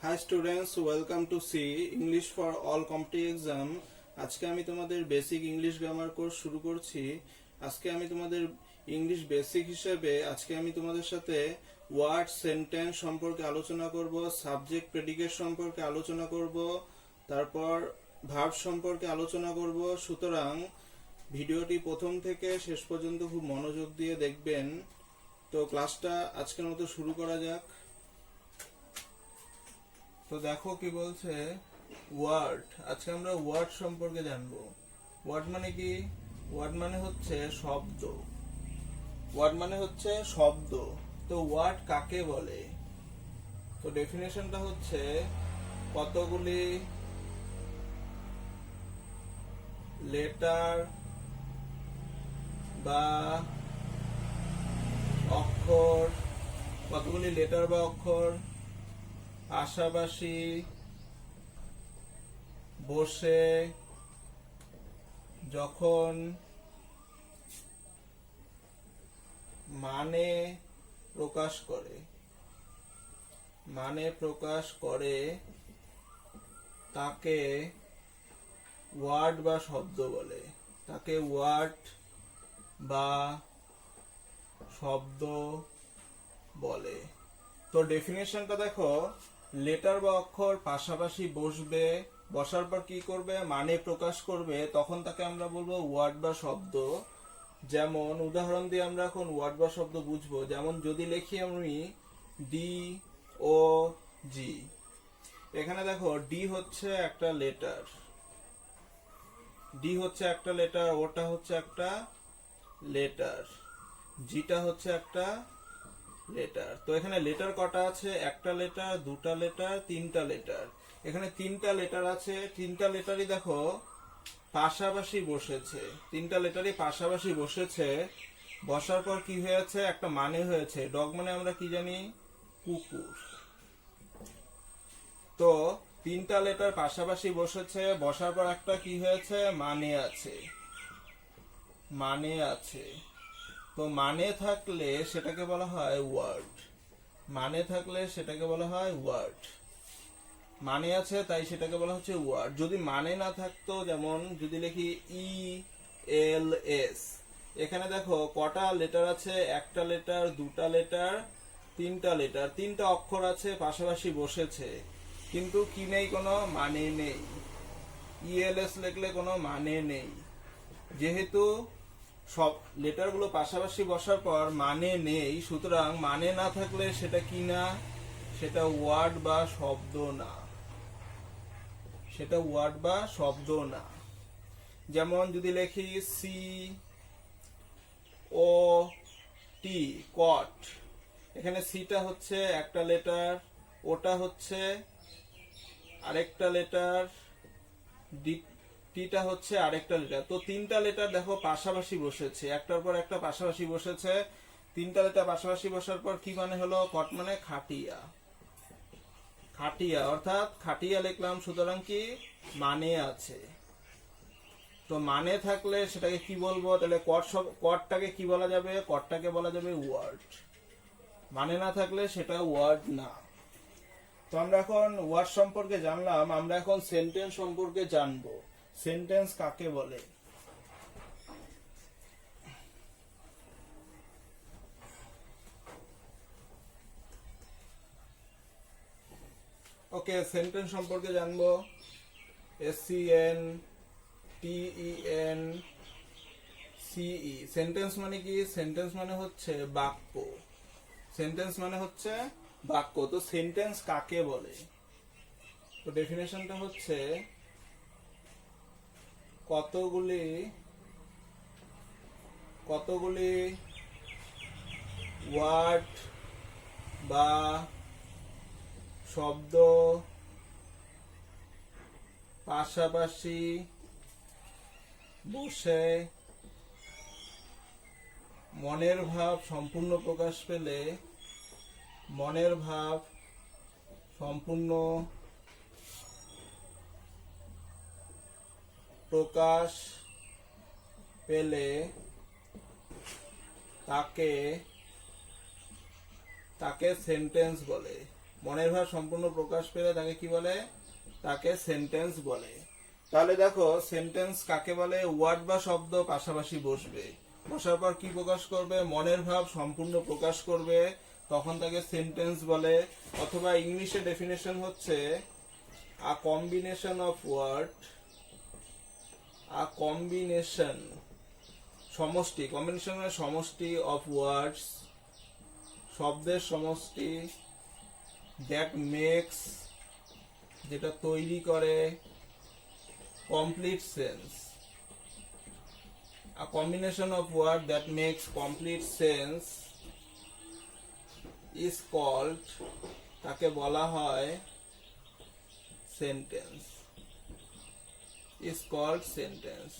High students, welcome to C English for all competitive exam. আজকে আমি তোমাদের basic English grammar course শুরু করছি। আজকে আমি তোমাদের ইংলিশ বেসিক হিসেবে আমি তোমাদের সাথে ওয়ার্ড সেন্টেন্স সম্পর্কে আলোচনা করব, সাবজেক্ট প্রেডিকেট সম্পর্কে আলোচনা করব, তারপর ভার্ব সম্পর্কে আলোচনা করব। সুতরাং ভিডিওটি প্রথম থেকে শেষ পর্যন্ত খুব মনোযোগ দিয়ে দেখবেন। তো ক্লাসটা আজকের মতো শুরু করা যাক। তো দেখো কি বলছে, ওয়ার্ড। আজকে আমরা ওয়ার্ড সম্পর্কে জানবো। ওয়ার্ড মানে কি? ওয়ার্ড মানে হচ্ছে শব্দ। ওয়ার্ড মানে হচ্ছে শব্দ। তো ওয়ার্ড কাকে বলে? তো ডেফিনেশনটা হচ্ছে কতগুলি লেটার বা অক্ষর, কতগুলি লেটার বা অক্ষর পাশাপাশি বসে যখন মানে প্রকাশ করে তাকে ওয়ার্ড বা শব্দ বলে। তাকে ওয়ার্ড বা শব্দ বলে। তো ডেফিনেশনটা দেখো, লেটার বা অক্ষর পাশাপাশি বসবে, বসার পর কি করবে? মানে প্রকাশ করবে, তখন তাকে আমরা বলবো ওয়ার্ড বা শব্দ। যেমন উদাহরণ দিয়ে আমরা এখন ওয়ার্ড বা শব্দ বুঝবো। যেমন যদি লিখি আমি ডি ও জি, এখানে দেখো ডি হচ্ছে একটা লেটার, ওটা হচ্ছে একটা লেটার, জিটা হচ্ছে একটা লেটার। তো এখানে লেটার কটা আছে? একটা লেটার, দুটা লেটার, তিনটা লেটার। এখানে তিনটা লেটার আছে। তিনটা লেটারই দেখো পাশাপাশি বসেছে। তিনটা লেটারই পাশাপাশি বসেছে। বসার পর কি হয়েছে? একটা মানে হয়েছে। ডগ মানে আমরা কি জানি? কুকুর। তো তিনটা লেটার পাশাপাশি বসেছে, বসার পর একটা কি হয়েছে? মানে আছে। তো মানে থাকলে সেটাকে বলা হয় ওয়ার্ড। মানে আছে তাই সেটাকে বলা হচ্ছে ওয়ার্ড। যদি মানে না থাকতো, যেমন যদি লিখি ই এল এস, এখানে দেখো কটা লেটার আছে? একটা লেটার, দুটা লেটার, তিনটা লেটার, তিনটা অক্ষর আছে, পাশাপাশি বসেছে, কিন্তু কি নেই? কোনো মানে নেই। ইএলএস লিখলে কোনো মানে নেই। যেহেতু সব লেটারগুলো পাশাপাশি বসার পর মানে নেই, সুতরাং মানে না থাকলে সেটা কি না? সেটা ওয়ার্ড বা শব্দ না। যেমন যদি লিখি সি ও টি, কট, এখানে সিটা হচ্ছে একটা লেটার, ওটা হচ্ছে আরেকটা লেটার, টিটা হচ্ছে আরেকটা লেটার। তো তিনটা লেটার দেখো পাশাপাশি বসেছে, একটার পর একটা পাশাপাশি বসেছে। তিনটা লেটার পাশাপাশি বসার পর কি মানে হলো? কট মানে খাটিয়া। অর্থাৎ খাটিয়া লিখলাম, সুতরাং কি মানে আছে। তো মানে থাকলে সেটাকে কি বলবো? তাহলে কটটাকে কি বলা যাবে? কটটাকে বলা যাবে ওয়ার্ড। মানে না থাকলে সেটা ওয়ার্ড না। তো আমরা এখন ওয়ার্ড সম্পর্কে জানলাম, আমরা এখন সেন্টেন্স সম্পর্কে জানবো। সেন্টেন্স কাকে বলে? ওকে, সেন্টেন্স সম্পর্কে জানবো। SENTENCE। সেন্টেন্স মানে কি? সেন্টেন্স মানে হচ্ছে বাক্য। তো সেন্টেন্স কাকে বলে? তো ডেফিনেশনটা হচ্ছে কতগুলি ওয়ার্ড বা শব্দ পাশাপাশি বসে মনের ভাব সম্পূর্ণ প্রকাশ পেলে তাকে সেন্টেন্স বলে। মনের ভাব সম্পূর্ণ প্রকাশ পেলে তাকে কি বলে? তাকে সেন্টেন্স বলে। তাহলে দেখো সেন্টেন্স কাকে বলে? ওয়ার্ড বা শব্দ পাশাপাশি বসবে, বসার পর কি প্রকাশ করবে? মনের ভাব সম্পূর্ণ প্রকাশ করবে, তখন তাকে সেন্টেন্স বলে। অথবা ইংলিশে ডেফিনেশন হচ্ছে a combination of word, a combination, সমষ্টি, কম্বিনেশনের সমষ্টি অফ ওয়ার্ডস, শব্দের সমষ্টি, দ্যাট মেক্স, যেটা তৈরি করে, complete sense. A combination of word that makes complete sense is called, তাকে বলা হয় সেন্টেন্স, is called sentence।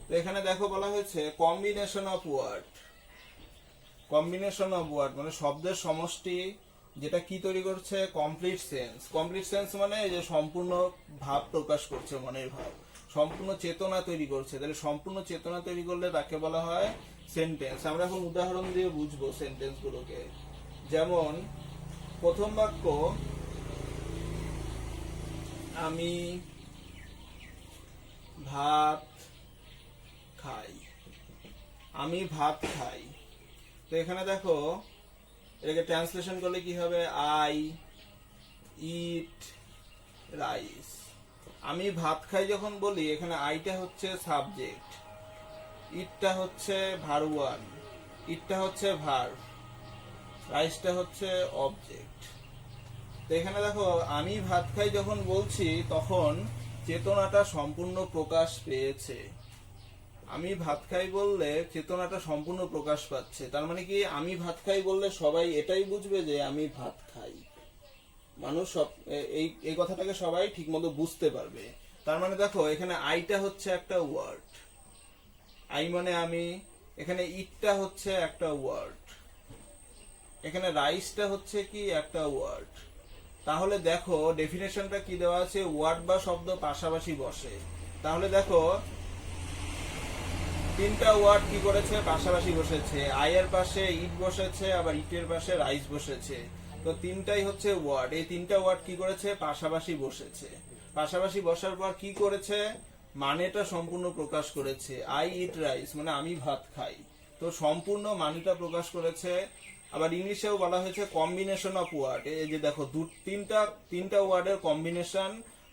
তো এখানে দেখো বলা হয়েছে combination of word, combination of word মানে শব্দের সমষ্টি যেটা কি তৈরি করছে? Complete sense. কমপ্লিট সেন্স মানে এই যে সম্পূর্ণ ভাব প্রকাশ করছে, মনের ভাব, সম্পূর্ণ চেতনা তৈরি করছে। তাহলে সম্পূর্ণ চেতনা তৈরি করলে তাকে বলা হয় সেন্টেন্স। আমরা এখন উদাহরণ দিয়ে বুঝবো সেন্টেন্স গুলোকে। যেমন প্রথম বাক্য, আমি ভাত খাই, আমি ভাত খাই। তো এখানে দেখো এটাকে ট্রান্সলেশন করলে কি হবে? I eat rice. আমি ভাত খাই যখন বলি, এখানে আইটা হচ্ছে সাবজেক্ট, ইটটা হচ্ছে ভার্ব ওয়ান, ইটটা হচ্ছে ভার্ব, রাইসটা হচ্ছে অবজেক্ট। তো এখানে দেখো আমি ভাত খাই যখন বলছি তখন চেতনাটা সম্পূর্ণ প্রকাশ পেয়েছে। আমি ভাত খাই বললে চেতনাটা সম্পূর্ণ প্রকাশ পাচ্ছে। তার মানে কি? আমি ভাত খাই বললে সবাই এটাই বুঝবে যে আমি ভাত খাই, মানুষ সব এই কথাটাকে সবাই ঠিক মতো বুঝতে পারবে। তার মানে দেখো এখানে আইটা হচ্ছে একটা ওয়ার্ড, আই মানে আমি, এখানে ইটটা হচ্ছে একটা ওয়ার্ড, এখানে রাইসটা হচ্ছে কি একটা ওয়ার্ড। তাহলে দেখো ডেফিনেশনটা কি দেওয়া আছে? ওয়ার্ড বা শব্দ পাশাপাশি বসে। তাহলে দেখো তিনটা ওয়ার্ড কি করেছে? পাশাপাশি বসেছে। আয়ের পাশে ইট বসেছে, আবার ইটের পাশে রাইস বসেছে। তো তিনটাই হচ্ছে ওয়ার্ড। এই তিনটা ওয়ার্ড কি করেছে? পাশাপাশি বসেছে। পাশাপাশি বসার পর কি করেছে? মানেটা সম্পূর্ণ প্রকাশ করেছে। আই ইট রাইস মানে আমি ভাত খাই, তো সম্পূর্ণ মানেটা প্রকাশ করেছে। আবার ইংলিশেও বলা হয়েছে কম্বিনেশন অফ ওয়ার্ড। এই যে দেখো তিনটা ওয়ার্ডের কম্বিনেশন,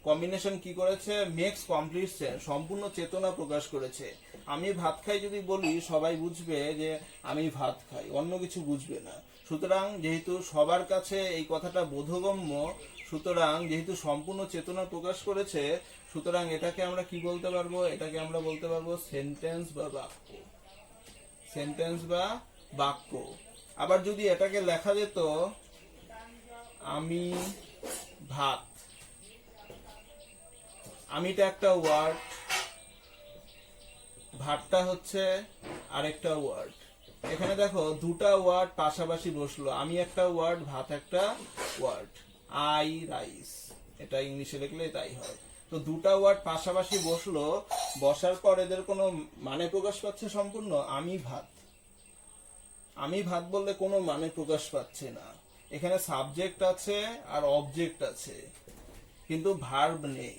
কম্বিনেশন কি করেছে? মেক্স কমপ্লিট সেন্স, সম্পূর্ণ চেতনা প্রকাশ করেছে। আমি ভাত খাই যদি বলি সবাই বুঝবে যে আমি ভাত খাই, অন্য কিছু বুঝবে না। সুতরাং যেহেতু সবার কাছে এই কথাটা বোধগম্য, সুতরাং যেহেতু সম্পূর্ণ চেতনা প্রকাশ করেছে, সুতরাং এটাকে আমরা কি বলতে পারবো? এটাকে আমরা বলতে পারবো সেন্টেন্স বা বাক্য, সেন্টেন্স বা বাক্য। আবার যদি এটাকে লেখা যেত আমি ভাত, আমিটা একটা ওয়ার্ড, ভাতটা হচ্ছে আরেকটা ওয়ার্ড। এখানে দেখো দুটা ওয়ার্ড পাশাপাশি বসলো, আমি একটা ওয়ার্ড, ভাত একটা ওয়ার্ড, আই রাইস, এটা ইংলিশে লিখলে তাই হয়। তো দুটা ওয়ার্ড পাশাপাশি বসলো, বসার পর এদের কোনো মানে প্রকাশ পাচ্ছে সম্পূর্ণ? আমি ভাত, আমি ভাত বললে কোনো মানে প্রকাশ পাচ্ছে না। এখানে সাবজেক্ট আছে আর অবজেক্ট আছে, কিন্তু ভার্ব নেই।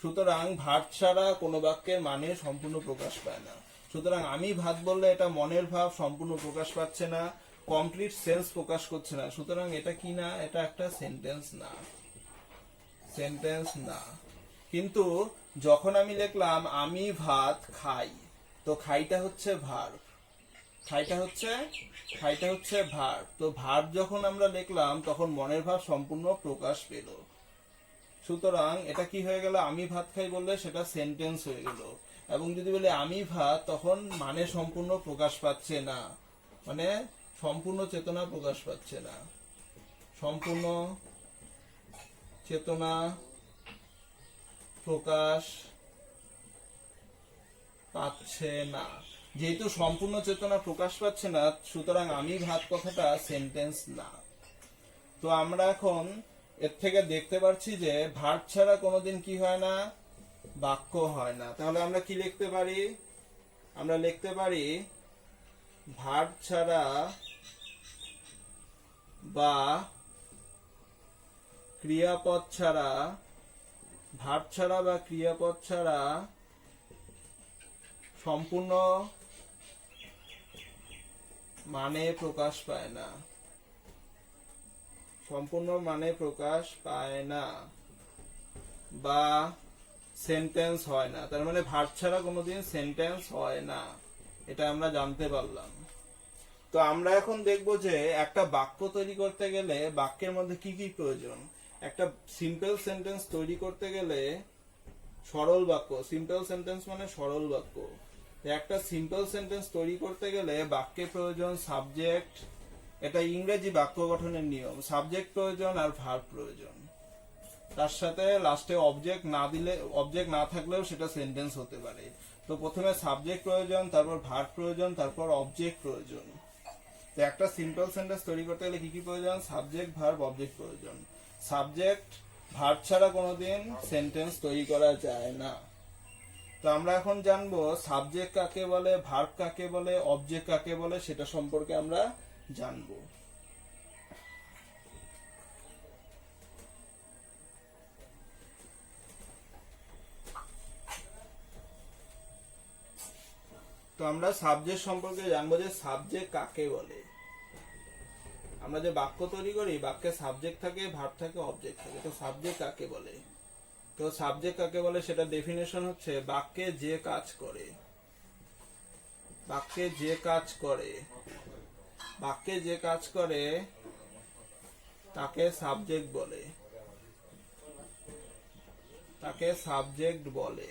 সুতরাং ভার্ব ছাড়া কোনো বাক্যের মানে সম্পূর্ণ প্রকাশ পায় না। সুতরাং আমি ভাত বললে এটা মনের ভাব সম্পূর্ণ প্রকাশ পাচ্ছে না, কমপ্লিট সেন্স প্রকাশ করছে না। সুতরাং এটা কি না? এটা একটা সেন্টেন্স না, সেন্টেন্স না। কিন্তু যখন আমি লিখলাম আমি ভাত খাই, তো খাইটা হচ্ছে ভার্ব, খাইটা হচ্ছে ভার্ব। তো ভার্ব যখন আমরা লিখলাম তখন মনের ভাব সম্পূর্ণ প্রকাশ পেল। সুতরাং এটা কি হয়ে গেল? আমি ভাত খাই বললে সেটা সেন্টেন্স হয়ে গেল। এবং যদি বলে আমি ভাত, তখন মানে সম্পূর্ণ প্রকাশ পাচ্ছে না, মানে সম্পূর্ণ চেতনা প্রকাশ পাচ্ছে না, সম্পূর্ণ চেতনা প্রকাশ পাচ্ছে না। যেহেতু সম্পূর্ণ চেতনা প্রকাশ পাচ্ছে না, সুতরাং আমি ভাত কথাটা সেন্টেন্স না। তো আমরা এখন এর থেকে দেখতে পাচ্ছি যে ভার্ব ছাড়া কোনোদিন কি হয় না? বাক্য হয় না। তাহলে আমরা কি লিখতে পারি? আমরা লিখতে পারি ভার্ব ছাড়া বা ক্রিয়াপদ ছাড়া, ভার্ব ছাড়া বা ক্রিয়াপদ ছাড়া সম্পূর্ণ মানে প্রকাশ পায় না, সম্পূর্ণ মানে প্রকাশ পায় না বা সেন্টেন্স হয় না। তার মানে ভার্ব ছাড়া কোনোদিন সেন্টেন্স হয় না, এটা আমরা জানতে পারলাম। তো আমরা এখন দেখব যে একটা বাক্য তৈরি করতে গেলে বাক্যের মধ্যে কি কি প্রয়োজন। একটা সিম্পল সেন্টেন্স তৈরি করতে গেলে, সরল বাক্য, সিম্পল সেন্টেন্স মানে সরল বাক্য, একটা সিম্পল সেন্টেন্স তৈরি করতে গেলে বাক্যে প্রয়োজন সাবজেক্ট, এটা ইংরেজি বাক্য গঠনের নিয়ম, সাবজেক্ট প্রয়োজন আর ভার্ব প্রয়োজন, তার সাথে লাস্টে অবজেক্ট না দিলে, অবজেক্ট না থাকলেও সেটা সেন্টেন্স হতে পারে। তো প্রথমে সাবজেক্ট প্রয়োজন, তারপর ভার্ব প্রয়োজন, তারপর অবজেক্ট প্রয়োজন। তো একটা সিম্পল সেন্টেন্স তৈরি করতে গেলে কি কি প্রয়োজন? সাবজেক্ট, ভার্ব, অবজেক্ট প্রয়োজন। সাবজেক্ট, ভার্ব ছাড়া কোনোদিন সেন্টেন্স তৈরি করা যায় না। তো আমরা এখন জানবো সাবজেক্ট কাকে বলে, ভার্ব কাকে বলে, অবজেক্ট কাকে বলে, সেটা সম্পর্কে আমরা জানবো। তো আমরা সাবজেক্ট সম্পর্কে জানবো যে সাবজেক্ট কাকে বলে। আমরা যে বাক্য তৈরি করি, বাক্যে সাবজেক্ট থাকে, ভার্ব থাকে, অবজেক্ট থাকে। তো সাবজেক্ট কাকে বলে? তো সাবজেক্ট কাকে বলে সেটা ডেফিনেশন হচ্ছে বাক্যে যে কাজ করে, বাক্যে যে কাজ করে, বাক্যে যে কাজ করে তাকে সাবজেক্ট বলে, তাকে সাবজেক্ট বলে।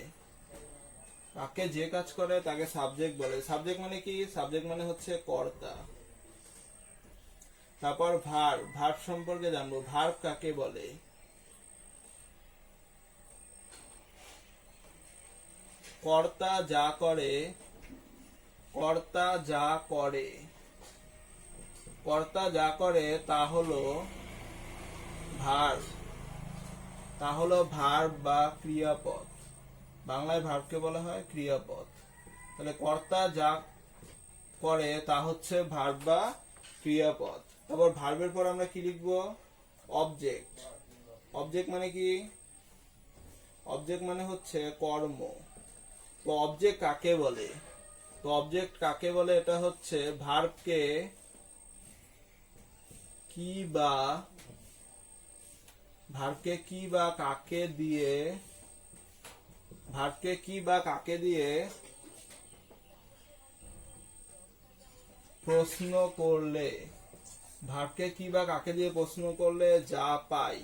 বাক্যে যে কাজ করে তাকে সাবজেক্ট বলে। সাবজেক্ট মানে কি? সাবজেক্ট মানে হচ্ছে কর্তা। তারপর ভার্ব, ভার্ব সম্পর্কে জানবো, ভার্ব কাকে বলে? কর্তা যা করে, কর্তা যা করে, কর্তা যা করে তা হলো ভার্ব, তা হলো ভার্ব বা ক্রিয়াপদ। বাংলায় ভার্বকে বলা হয় ক্রিয়াপদ। তাহলে কর্তা যা করে তা হচ্ছে ভার্ব বা ক্রিয়াপদ। তারপর ভার্বের পর আমরা কি লিখবো? অবজেক্ট। অবজেক্ট মানে কি? অবজেক্ট মানে হচ্ছে কর্ম। তো অবজেক্ট কাকে বলে? তো অবজেক্ট কাকে বলে? এটা হচ্ছে ভার্বকে কি বা, ভার্বকে কি বা কাকে দিয়ে, ভার্বকে কি বা কাকে দিয়ে প্রশ্ন করলে, ভার্বকে কি বা কাকে দিয়ে প্রশ্ন করলে যা পাই,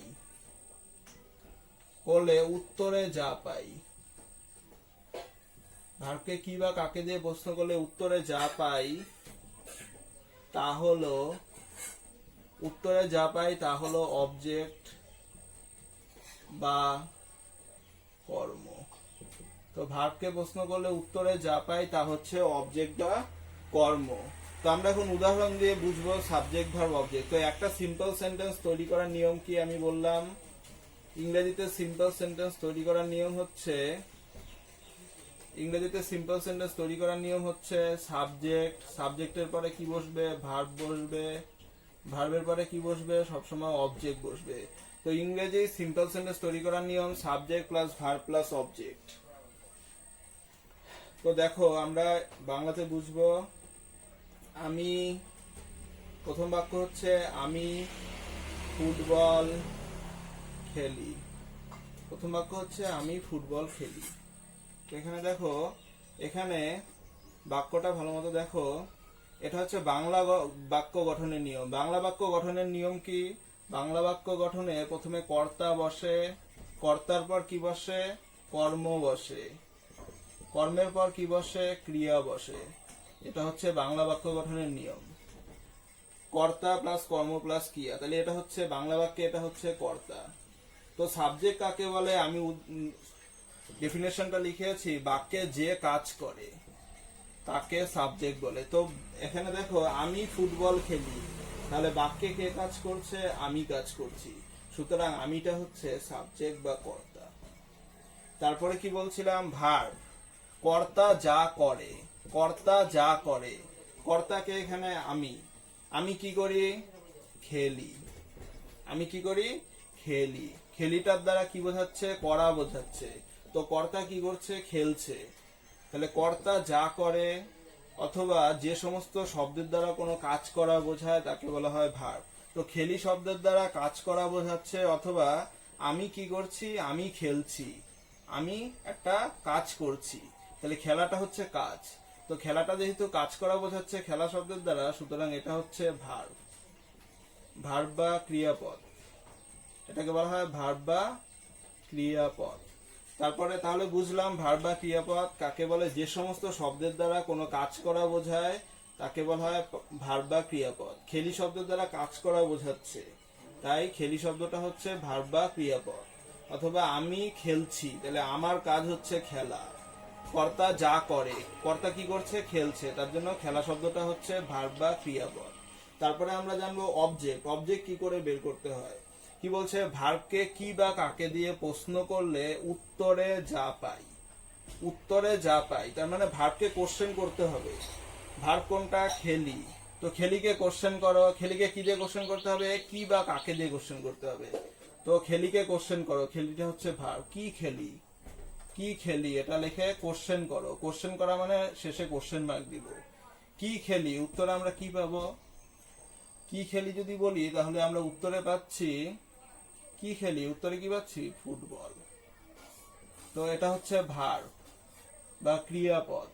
করলে উত্তরে যা পাই। ভার্বকে কি বা কাকে দিয়ে প্রশ্ন করলে উত্তরে যা পাই তা হলো, উত্তরে যা পাই তা হলো অবজেক্ট বা কর্ম। তো ভার্বকে প্রশ্ন করলে উত্তরে যা পাই তা হচ্ছে অবজেক্ট বা কর্ম। তো আমরা এখন উদাহরণ দিয়ে বুঝবো সাবজেক্ট, ভার্ব, অবজেক্ট। তো একটা সিম্পল সেন্টেন্স তৈরি করার নিয়ম কি আমি বললাম? ইংরেজিতে সিম্পল সেন্টেন্স তৈরি করার নিয়ম হচ্ছে, ইংরেজিতে সিম্পল সেন্টেন্স তৈরি করার নিয়ম হচ্ছে সাবজেক্ট, সাবজেক্টের পরে কি বসবে? ভার্ব বসবে, ভার্বের পরে কি বসবে? সবসময় অবজেক্ট বসবে। তো ইংরেজি সিম্পল সেন্টেন্স তৈরি করার নিয়ম subject plus verb plus object. তো দেখো আমরা বাংলাতে বুঝবো, আমি, প্রথম বাক্য হচ্ছে আমি ফুটবল খেলি। প্রথম বাক্য হচ্ছে আমি ফুটবল খেলি। এখানে দেখো, এখানে বাক্যটা ভালো মতো দেখো, এটা হচ্ছে বাংলা বাক্য গঠনের নিয়ম। বাংলা বাক্য গঠনের নিয়ম কি? বাংলা বাক্য গঠনে প্রথমে কর্তা বসে, কর্তার পর কি বসে? কর্ম বসে, কর্মের পর কি বসে? ক্রিয়া বসে। এটা হচ্ছে বাংলা বাক্য গঠনের নিয়ম। কর্তা প্লাস কর্ম প্লাস ক্রিয়া, তাহলে এটা হচ্ছে বাংলা বাক্যে, এটা হচ্ছে কর্তা। তো সাবজেক্ট কাকে বলে? আমি ডেফিনেশনটা লিখেছি, বাক্যে যে কাজ করে তাকে সাবজেক্ট বলে। তো এখানে দেখো আমি ফুটবল খেলি, তাহলে বাক্যে কে কাজ করছে? আমি কাজ করছি, সুতরাং আমিটা হচ্ছে সাবজেক্ট বা কর্তা। তারপরে কি বলছিলাম? ভার্ব, কর্তা যা করে, কর্তা যা করে, কর্তাকে এখানে আমি, আমি কি করি? খেলি, আমি কি করি? খেলি। খেলিটার দ্বারা কি বোঝাচ্ছে? করা বোঝাচ্ছে। তো কর্তা কি করছে? খেলছে। তাহলে কর্তা যা করে অথবা যে সমস্ত শব্দের দ্বারা কোনো কাজ করা বোঝায় তাকে বলা হয় ভার্ব। তো খেলি শব্দের দ্বারা কাজ করা বোঝাচ্ছে, অথবা আমি কি করছি? আমি খেলছি, আমি একটা কাজ করছি। তাহলে খেলাটা হচ্ছে কাজ। তো খেলাটা যেহেতু কাজ করা বোঝাচ্ছে খেলা শব্দের দ্বারা, সুতরাং এটা হচ্ছে ভার্ব। ভার্ব বা ক্রিয়াপদ, এটাকে বলা হয় ভার্ব বা ক্রিয়াপদ। তারপরে তাহলে বুঝলাম ভার্ব বা ক্রিয়াপদ কাকে বলে? যে সমস্ত শব্দের দ্বারা কোনো কাজ করা বোঝায় তাকে বলা হয় ভার্ব বা ক্রিয়াপদ। খেলি শব্দের দ্বারা কাজ করা বোঝাচ্ছে, তাই খেলি শব্দটা হচ্ছে ভার্ব বা ক্রিয়াপদ। অথবা আমি খেলছি, তাহলে আমার কাজ হচ্ছে খেলা। কর্তা যা করে, কর্তা কি করছে? খেলছে, তার জন্য খেলা শব্দটা হচ্ছে ভার্ব বা ক্রিয়াপদ। তারপরে আমরা জানবো অবজেক্ট। অবজেক্ট কি করে বের করতে হয়? কি বলছে? ভার্বকে কি বা কাকে দিয়ে প্রশ্ন করলে উত্তরে যা পাই, উত্তরে যা পাই, তার মানে ভার্বকে কোশ্চেন করতে হবে। ভার্ব কোনটা? খেলি। তো খেলিকে কোশ্চেন করো। খেলিকে কি দিয়ে কোশ্চেন করতে হবে? কি বা কাকে দিয়ে কোশ্চেন করতে হবে। তো খেলিকে কোশ্চেন করো, খেলিটা হচ্ছে ভার্ব। কি খেলি, কি খেলি, এটা লিখে কোশ্চেন করো। কোশ্চেন করা মানে শেষে কোশ্চেন মার্ক দিব। কি খেলি, উত্তরে আমরা কি পাবো? কি খেলি যদি বলি তাহলে আমরা উত্তরে পাচ্ছি কি খেলি, উত্তরে কি পাচ্ছি? ফুটবল। তো এটা হচ্ছে ভার্ব বা ক্রিয়াপদ।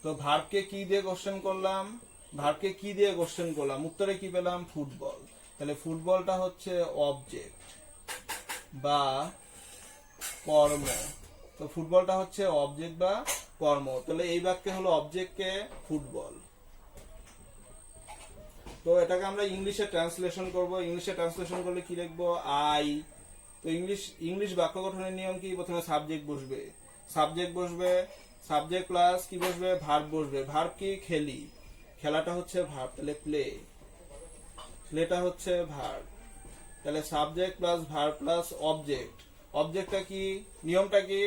তো ভার্বকে কি দিয়ে কোশ্চেন করলাম? ভার্বকে কি দিয়ে কোশ্চেন করলাম? উত্তরে কি পেলাম? ফুটবল। তাহলে ফুটবলটা হচ্ছে অবজেক্ট বা কর্ম। তো ফুটবলটা হচ্ছে অবজেক্ট বা কর্ম। তাহলে এই বাক্যে হলো অবজেক্টকে ফুটবল। তো এটাকে আমরা ইংলিশে ট্রান্সলেশন করব। ইংলিশে ট্রান্সলেশন করলে কি লিখবো? আই। তো ইংলিশ বাক্য গঠনের নিয়ম কি? প্রথমে সাবজেক্ট বসবে, সাবজেক্ট বসবে, সাবজেক্ট প্লাস কি বসবে? ভার্ব বসবে। ভার্ব কি? খেলি, খেলাটা হচ্ছে ভার্ব, তাহলে প্লে, প্লেটা হচ্ছে ভার্ব। তাহলে subject plus verb plus object. অবজেক্টটা কি? নিয়মটা কি?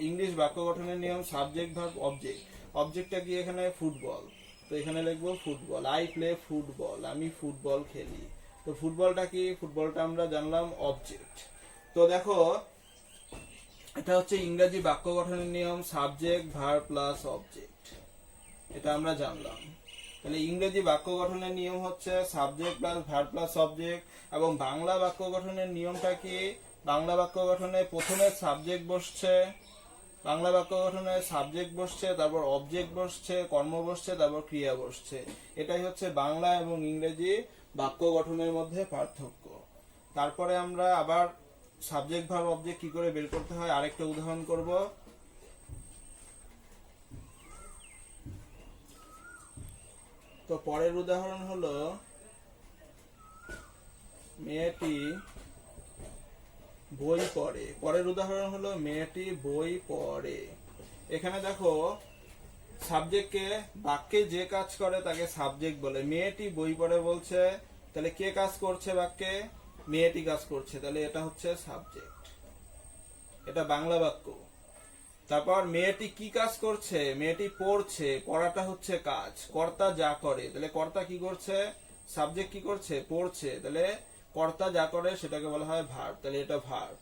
ইংলিশ বাক্য গঠনের নিয়ম সাবজেক্ট ভার্ব অবজেক্ট। অবজেক্টটা কি? এখানে ফুটবল, তো এখানে লিখবো ফুটবল। আই প্লে ফুটবল, আমি ফুটবল খেলি। তো ফুটবলটা কি? ফুটবলটা আমরা জানলাম অবজেক্ট। তো দেখো এটা হচ্ছে ইংরেজি বাক্য গঠনের নিয়ম সাবজেক্ট ভার্ব প্লাস অবজেক্ট, এটা আমরা জানলাম। তাহলে ইংরেজি বাক্য গঠনের নিয়ম হচ্ছে subject plus verb plus object. এবং বাংলা বাক্য গঠনের নিয়মটা কি? বাংলা বাক্য গঠনে প্রথমে সাবজেক্ট বসছে, বাংলা বাক্য গঠনে সাবজেক্ট বসছে, তারপর অবজেক্ট বসছে, কর্ম বসছে, তারপর ক্রিয়া বসছে। এটাই হচ্ছে বাংলা এবং ইংরেজি বাক্য গঠনের মধ্যে পার্থক্য। তারপরে আমরা আবার সাবজেক্ট ভার্ব অবজেক্ট কি করে বের করতে হয় আরেকটা উদাহরণ করব। তো পরের উদাহরণ হলো মেয়েটি বই পড়ে। পরের উদাহরণ হলো মেয়েটি বই পড়ে। এখানে দেখো সাবজেক্টকে, বাক্যে যে কাজ করে তাকে সাবজেক্ট বলে। মেয়েটি বই পড়ে বলছে, তাহলে কে কাজ করছে বাক্যে? মেয়েটি কাজ করছে, তাহলে এটা হচ্ছে সাবজেক্ট, এটা বাংলা বাক্য। তারপর মেয়েটি কি কাজ করছে? মেয়েটি পড়ছে, পড়াটা হচ্ছে কাজ। কর্তা যা করে, তাহলে কর্তা কি করছে? সাবজেক্ট কি করছে? পড়ছে, তাহলে কর্তা যা করে সেটাকে বলা হয় ভার্ব, তাহলে এটা ভার্ব।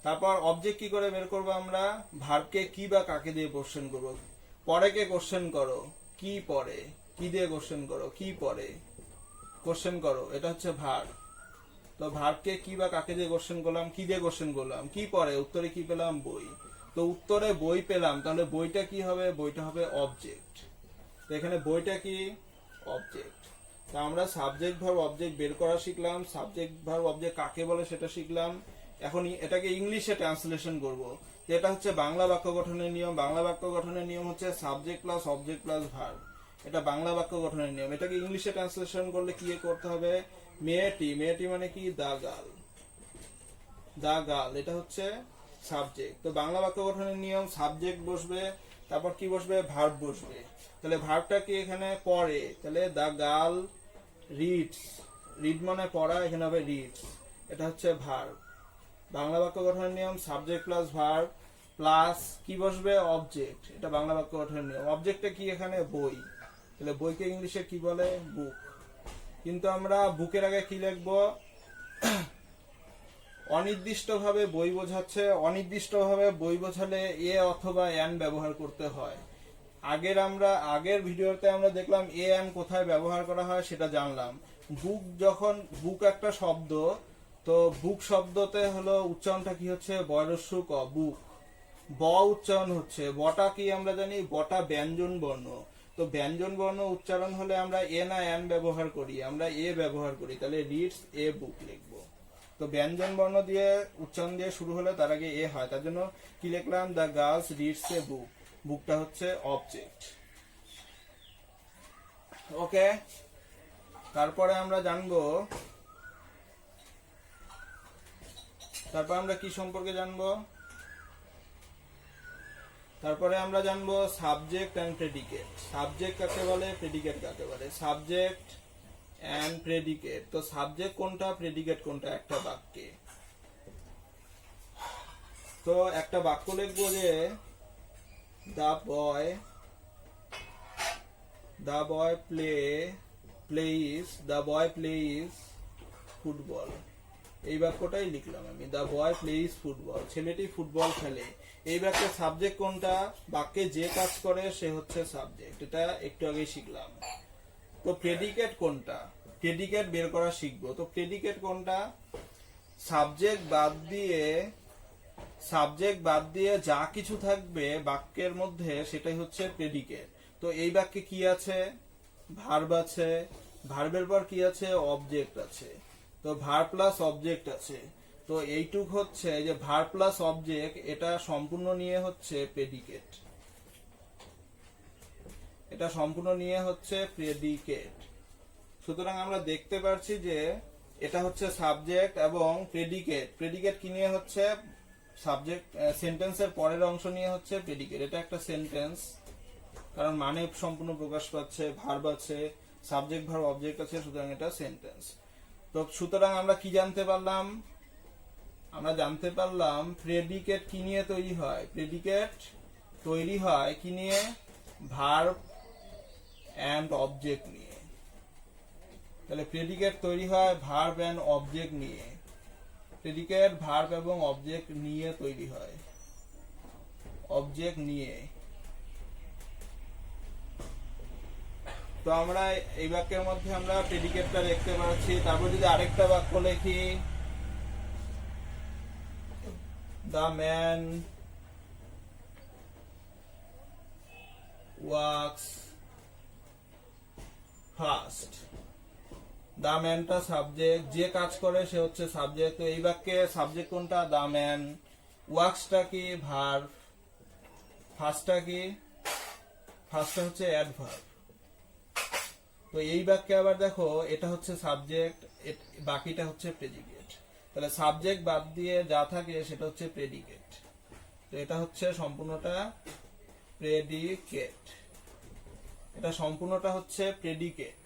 তারপর অবজেক্ট কি করে বের করবো আমরা? ভার্বকে কি বা কাকে দিয়ে কোশ্চেন করবো। পরে কে কোশ্চেন করো, কি পড়ে, কি দিয়ে কোশ্চেন করো, কি পড়ে, কোশ্চেন করো, এটা হচ্ছে ভার্ব। তো ভার্বকে কি বা কাকে দিয়ে কোশ্চেন করলাম? কি দিয়ে কোশ্চেন করলাম? কি পড়ে, উত্তরে কি পেলাম? বই। তো উত্তরে বই পেলাম, তাহলে বইটা কি হবে? বইটা হবে অবজেক্ট। তো এখানে বইটা কি? অবজেক্ট। তা আমরা সাবজেক্ট ভার্ব অবজেক্ট বের করা শিখলাম, সাবজেক্ট ভার্ব অবজেক্ট কাকে বলে সেটা শিখলাম। এখন এটাকে ইংলিশে ট্রান্সলেশন করব। এটা হচ্ছে বাংলা বাক্য গঠনের নিয়ম। বাংলা বাক্য গঠনের নিয়ম হচ্ছে subject plus object plus verb, এটা বাংলা বাক্য গঠনের নিয়ম। এটাকে ইংলিশে ট্রান্সলেশন করলে কি করতে হবে? মেয়েটি, মেয়েটি মানে কি? দা গার্ল, দা গার্ল, এটা হচ্ছে সাবজেক্ট। তো বাংলা বাক্য গঠনের নিয়ম সাবজেক্ট বসবে, তারপর কি বসবে? ভার্ব বসবে। তাহলে ভার্বটা কি? এখানে পড়ে, তাহলে দা গার্ল রিডস, রিড মানে পড়া, এখানে হবে রিডস, এটা হচ্ছে ভার্ব। বাংলা বাক্য গঠনের নিয়ম সাবজেক্ট প্লাস ভার্ব প্লাস কি বসবে? অবজেক্ট, এটা বাংলা বাক্য গঠনের নিয়ম। অবজেক্টটা কি? এখানে বই, তাহলে বইকে ইংলিশে কি বলে? বুক। কিন্তু আমরা বুকের আগে কি লিখবো? অনির্দিষ্টভাবে বই বোঝাচ্ছে, অনির্দিষ্টভাবে বই বোঝালে এ অথবা এন ব্যবহার করতে হয়। আগের ভিডিওতে আমরা দেখলাম এ এন কোথায় ব্যবহার করা হয় সেটা জানলাম। বুক একটা শব্দ, তো বুক শব্দতে হলো উচ্চারণটা কি হচ্ছে, বয়রস্য ক, বুক। ব উচ্চারণ হচ্ছে, বটা কি আমরা জানি, বটা ব্যঞ্জন বর্ণ। তো ব্যঞ্জন বর্ণ উচ্চারণ হলে আমরা এ না এন ব্যবহার করি, আমরা এ ব্যবহার করি, তাহলে রিডস এ বুক লিখবো। তো ব্যঞ্জন বর্ণ দিয়ে উচ্চারণ দিয়ে শুরু হলে তার আগে এ হয়, তার জন্য কি লিখলাম, দ্য গার্লস রিডস এ বুক। বুকটা হচ্ছে অবজেক্ট। ওকে, তারপরে আমরা জানবো, তারপর আমরা কি সম্পর্কে জানবো, তারপরে আমরা জানবো সাবজেক্ট এন্ড প্রেডিকেট। সাবজেক্ট কাকে বলে, প্রেডিকেট কাকে বলে। Subject and predicate. তো সাবজেক্ট কোনটা, প্রেডিকেট কোনটা একটা বাক্যে। তো একটা বাক্য লিখবো যে দ্য বয় প্লেইজ ফুটবল। এই বাক্যটাই লিখলাম আমি, দ্য বয় প্লেইজ ফুটবল, ছেলেটি ফুটবল খেলে। এই বাক্যের সাবজেক্ট কোনটা, বাক্যে যে কাজ করে সে হচ্ছে সাবজেক্ট, এটা একটু আগে শিখলাম। তো প্রেডিকেট কোনটা, প্রেডিকেট বের করা শিখবো। তো প্রেডিকেট কোনটা, সাবজেক্ট বাদ দিয়ে যা কিছু থাকবে বাক্যের মধ্যে সেটাই হচ্ছে প্রেডিকেট। তো এই বাক্যে কি আছে, ভার্ব আছে, ভার্বের পর কি আছে, অবজেক্ট আছে। তো ভার্ব প্লাস অবজেক্ট আছে। তো এইটুক হচ্ছে যে ভার্ব প্লাস অবজেক্ট, এটা সম্পূর্ণ নিয়ে হচ্ছে প্রেডিকেট, এটা সম্পূর্ণ নিয়ে হচ্ছে প্রেডিকেট। সুতরাং আমরা দেখতে পাচ্ছি যে এটা হচ্ছে সাবজেক্ট এবং প্রেডিকেট। প্রেডিকেট কি নিয়ে হচ্ছে, সাবজেক্ট, সেন্টেন্সের পরের অংশ নিয়ে হচ্ছে প্রেডিকেট। এটা একটা সেন্টেন্স, কারণ মানে সম্পূর্ণ প্রকাশ পাচ্ছে, ভার্ব আছে, সাবজেক্ট ভার্ব অবজেক্ট আছে, সুতরাং এটা সেন্টেন্স। তো সুতরাং আমরা কি জানতে পারলাম, আমরা জানতে পারলাম প্রেডিকেট কি নিয়ে তৈরি হয়, প্রেডিকেট তৈরি হয় কি নিয়ে, ভার্ব এন্ড অবজেক্ট নিয়ে। তাহলে প্রেডিকেট তৈরি হয় ভার্ব এন্ড অবজেক্ট নিয়ে, প্রেডিকেট ভার্ব এবং অবজেক্ট নিয়ে তৈরি হয়, অবজেক্ট নিয়ে। তো আমরা এই বাক্যের মধ্যে আমরা প্রেডিকেটটা দেখতে পাচ্ছি। তারপর যদি আরেকটা বাক্য লিখি, the man walks fast. The ম্যানটা সাবজেক্ট, যে কাজ করে সে হচ্ছে সাবজেক্ট। তো এই বাক্যে সাবজেক্ট কোনটা, দ্য ম্যান। ওয়াক্সটা কি, ভার্ব। ফাস্টটা কি, ফাস্টটা হচ্ছে অ্যাডভার্ব। তো এই বাক্যে আবার দেখো, এটা হচ্ছে সাবজেক্ট, বাকিটা হচ্ছে প্রেডিকেট। তাহলে সাবজেক্ট বাদ দিয়ে যা থাকে সেটা হচ্ছে প্রেডিকেট। তো এটা হচ্ছে সম্পূর্ণটা প্রেডিকেট, এটা সম্পূর্ণটা হচ্ছে প্রেডিকেট।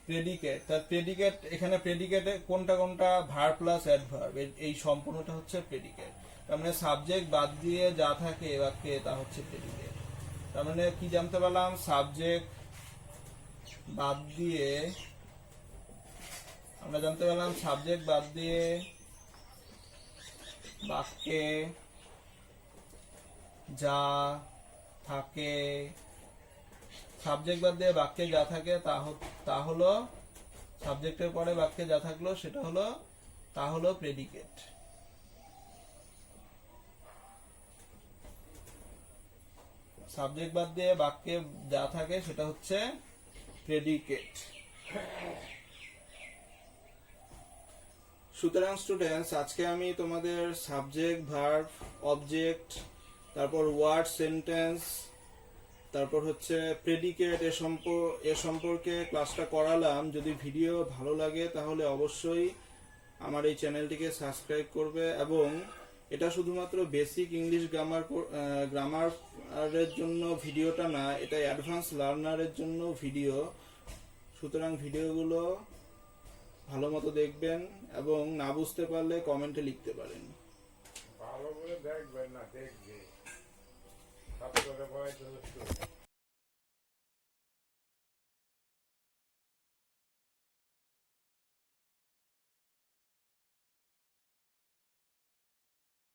প্রেডিকেট, তার প্রেডিকেট, এখানে প্রেডিকেটে কোনটা কোনটা, ভার্ব প্লাস অ্যাডভার্ব, এই সম্পূর্ণটা হচ্ছে প্রেডিকেট। তার মানে সাবজেক্ট বাদ দিয়ে যা থাকে এ বাক্যে তা হচ্ছে প্রেডিকেট। তার মানে কি জানতে পারলাম, সাবজেক্ট বাদ দিয়ে আমরা জানতে পারলাম, সাবজেক্ট বাদ দিয়ে বাক্যে যা থাকে, সাবজেক্ট বাদ দিয়ে বাক্যে যা থাকে তা হলো, সাবজেক্টের পরে বাক্যে যা থাকলো সেটা হলো, তা হলো প্রেডিকেট। সাবজেক্ট বাদ দিয়ে বাক্যে যা থাকে সেটা হচ্ছে প্রেডিকেট। সুতরাং স্টুডেন্টস, আজকে আমি তোমাদের সাবজেক্ট, ভার্ব, অবজেক্ট, তারপর ওয়ার্ড, সেন্টেন্স, তারপর হচ্ছে প্রেডিকেট, এ সম্পর্কে ক্লাসটা করালাম। যদি ভিডিও ভালো লাগে তাহলে অবশ্যই আমার এই চ্যানেলটিকে সাবস্ক্রাইব করবে। এবং এটা শুধুমাত্র বেসিক ইংলিশ গ্রামারের জন্য ভিডিওটা না, এটা অ্যাডভান্স লার্নারের জন্য ভিডিও। সুতরাং ভিডিওগুলো ভালো মতো দেখবেন এবং না বুঝতে পারলে কমেন্টে লিখতে পারেন। ভালো করে দেখবেন না, দেখবে।